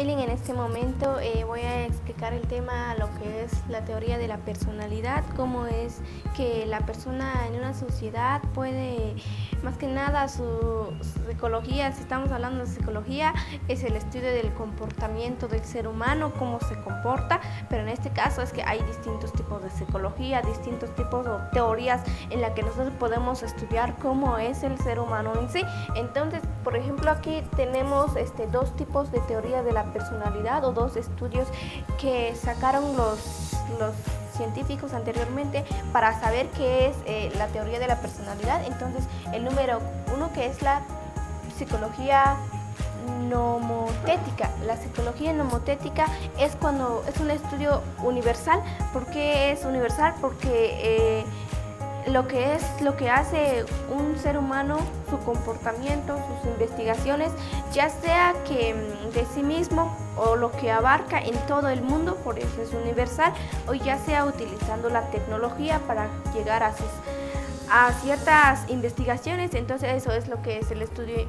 Maylin, en este momento voy a explicar el tema, lo que es la teoría de la personalidad, cómo es que la persona en una sociedad puede, más que nada su psicología, si estamos hablando de psicología, es el estudio del comportamiento del ser humano, cómo se comporta, pero en este caso es que hay distintos tipos de psicología, distintos tipos de teorías en las que nosotros podemos estudiar cómo es el ser humano en sí. Entonces, por ejemplo, aquí tenemos dos tipos de teoría de la personalidad o dos estudios que sacaron los científicos anteriormente para saber qué es la teoría de la personalidad. Entonces, el número uno, que es la psicología nomotética. La psicología nomotética es cuando es un estudio universal. ¿Por qué es universal? Porque lo que hace un ser humano, su comportamiento, sus investigaciones, ya sea que de sí mismo o lo que abarca en todo el mundo, por eso es universal, o ya sea utilizando la tecnología para llegar a ciertas investigaciones. Entonces eso es lo que es el estudio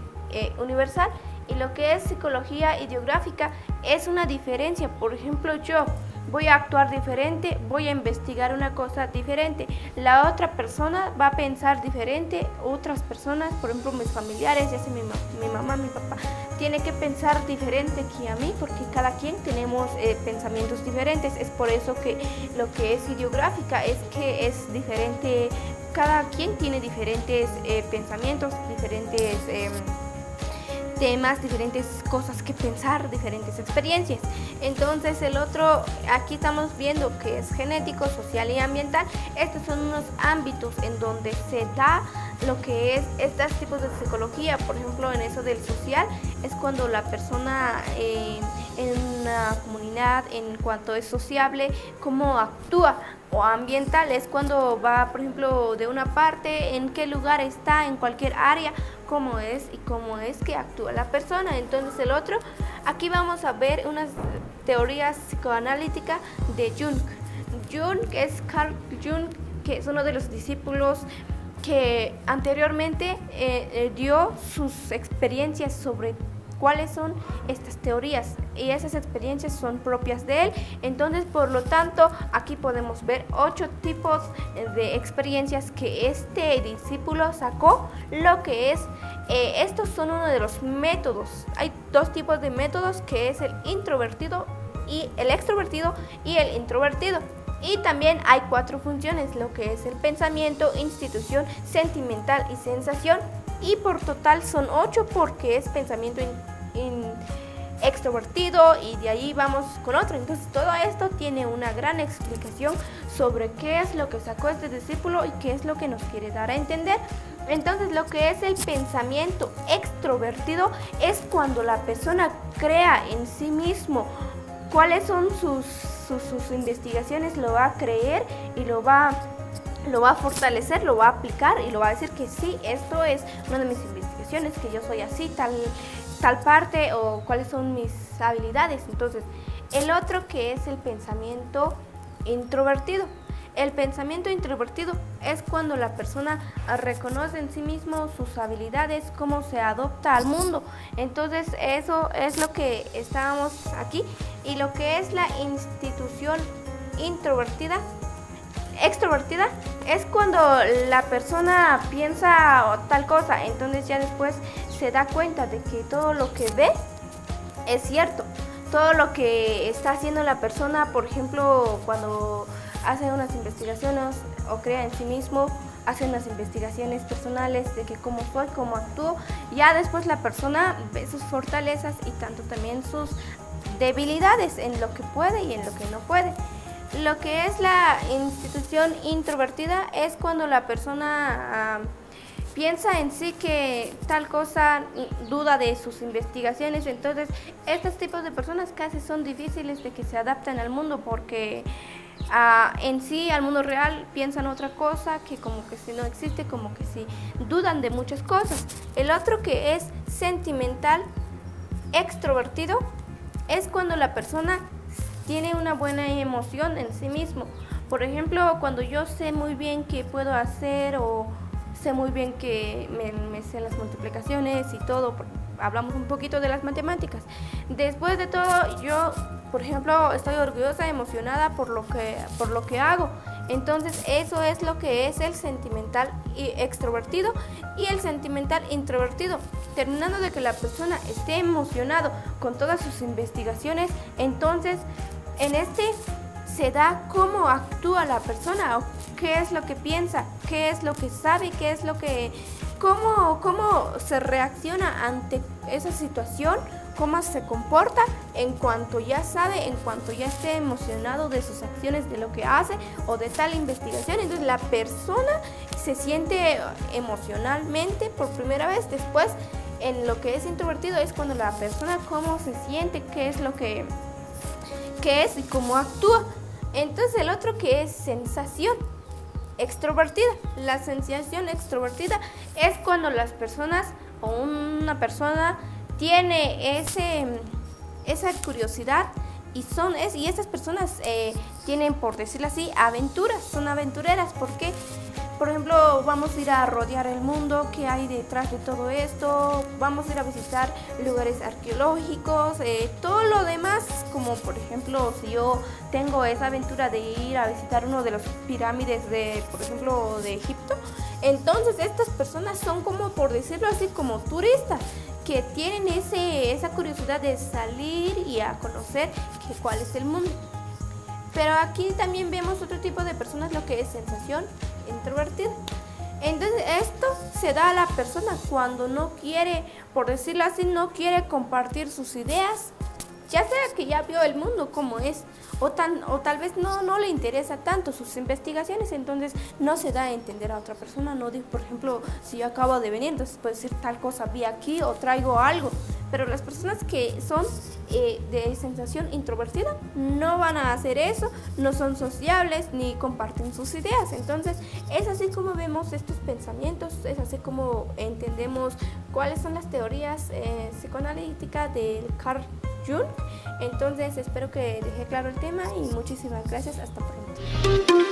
universal. Y lo que es psicología ideográfica es una diferencia. Por ejemplo, yo voy a actuar diferente, voy a investigar una cosa diferente. La otra persona va a pensar diferente, otras personas, por ejemplo mis familiares, ya sea mi mamá, mi papá, tiene que pensar diferente que a mí, porque cada quien tenemos pensamientos diferentes. Es por eso que lo que es ideográfica es que es diferente, cada quien tiene diferentes pensamientos, diferentes temas, diferentes cosas que pensar, diferentes experiencias. Entonces el otro, aquí estamos viendo que es genético, social y ambiental. Estos son unos ámbitos en donde se da lo que es estos tipos de psicología. Por ejemplo, en eso del social es cuando la persona en una comunidad, en cuanto es sociable, cómo actúa. O ambiental es cuando va, por ejemplo, de una parte, en qué lugar está, en cualquier área, cómo es y cómo es que actúa la persona. Entonces el otro, aquí vamos a ver unas teorías psicoanalíticas de Jung. Jung es Carl Jung, que es uno de los discípulos que anteriormente dio sus experiencias sobre cuáles son estas teorías, y esas experiencias son propias de él. Entonces, por lo tanto, aquí podemos ver 8 tipos de experiencias que este discípulo sacó. Lo que es, estos son uno de los métodos. Hay 2 tipos de métodos, que es el introvertido y el extrovertido y el introvertido. Y también hay 4 funciones, lo que es el pensamiento, institución, sentimental y sensación. Y por total son 8 porque es pensamiento extrovertido, y de ahí vamos con otro. Entonces todo esto tiene una gran explicación sobre qué es lo que sacó este discípulo y qué es lo que nos quiere dar a entender. Entonces lo que es el pensamiento extrovertido es cuando la persona crea en sí mismo cuáles son sus investigaciones, lo va a creer y lo va a fortalecer, lo va a aplicar y lo va a decir que sí, esto es una de mis investigaciones, que yo soy así, tal parte, o cuáles son mis habilidades. Entonces, el otro, que es el pensamiento introvertido. El pensamiento introvertido es cuando la persona reconoce en sí mismo sus habilidades, cómo se adopta al mundo. Entonces, eso es lo que estábamos aquí. Y lo que es la institución extrovertida es cuando la persona piensa tal cosa, entonces ya después se da cuenta de que todo lo que ve es cierto. Todo lo que está haciendo la persona, por ejemplo, cuando hace unas investigaciones o crea en sí mismo, hace unas investigaciones personales de que cómo soy, cómo actúo, ya después la persona ve sus fortalezas y tanto también sus debilidades, en lo que puede y en lo que no puede. Lo que es la institución introvertida es cuando la persona piensa en sí que tal cosa, duda de sus investigaciones. Entonces, estos tipos de personas casi son difíciles de que se adapten al mundo, porque en sí, al mundo real, piensan otra cosa, que como que si no existe, como que si dudan de muchas cosas. El otro, que es sentimental extrovertido, es cuando la persona tiene una buena emoción en sí mismo. Por ejemplo, cuando yo sé muy bien qué puedo hacer o sé muy bien que me sé las multiplicaciones y todo, hablamos un poquito de las matemáticas. Después de todo, yo, por ejemplo, estoy orgullosa, emocionada por lo que hago. Entonces, eso es lo que es el sentimental y extrovertido y el sentimental introvertido. Terminando de que la persona esté emocionado con todas sus investigaciones, entonces, en este se da cómo actúa la persona, o qué es lo que piensa, qué es lo que sabe, cómo se reacciona ante esa situación, cómo se comporta en cuanto ya sabe, en cuanto ya esté emocionado de sus acciones, de lo que hace o de tal investigación. Entonces la persona se siente emocionalmente por primera vez. Después, en lo que es introvertido, es cuando la persona cómo se siente, qué es lo que es y cómo actúa. Entonces el otro que es sensación extrovertida. La sensación extrovertida es cuando las personas o una persona tiene esa curiosidad y esas personas tienen, por decirlo así, aventuras, son aventureras, porque por ejemplo vamos a ir a rodear el mundo, qué hay detrás de todo esto, vamos a ir a visitar lugares arqueológicos, todo lo demás, como por ejemplo si yo tengo esa aventura de ir a visitar uno de las pirámides por ejemplo de Egipto, entonces estas personas son como, por decirlo así, como turistas que tienen esa curiosidad de salir y a conocer cuál es el mundo. Pero aquí también vemos otro tipo de personas, lo que es sensación introvertida. Entonces esto se da a la persona cuando no quiere, por decirlo así, no quiere compartir sus ideas, ya sea que ya vio el mundo como es, o tal vez no le interesa tanto sus investigaciones, entonces no se da a entender a otra persona. No digo, por ejemplo, si yo acabo de venir, entonces puedo decir tal cosa vi aquí o traigo algo. Pero las personas que son de sensación introvertida no van a hacer eso, no son sociables ni comparten sus ideas. Entonces es así como vemos estos pensamientos, es así como entendemos cuáles son las teorías psicoanalíticas del Carl Jung. Entonces espero que deje claro el tema y muchísimas gracias, hasta pronto.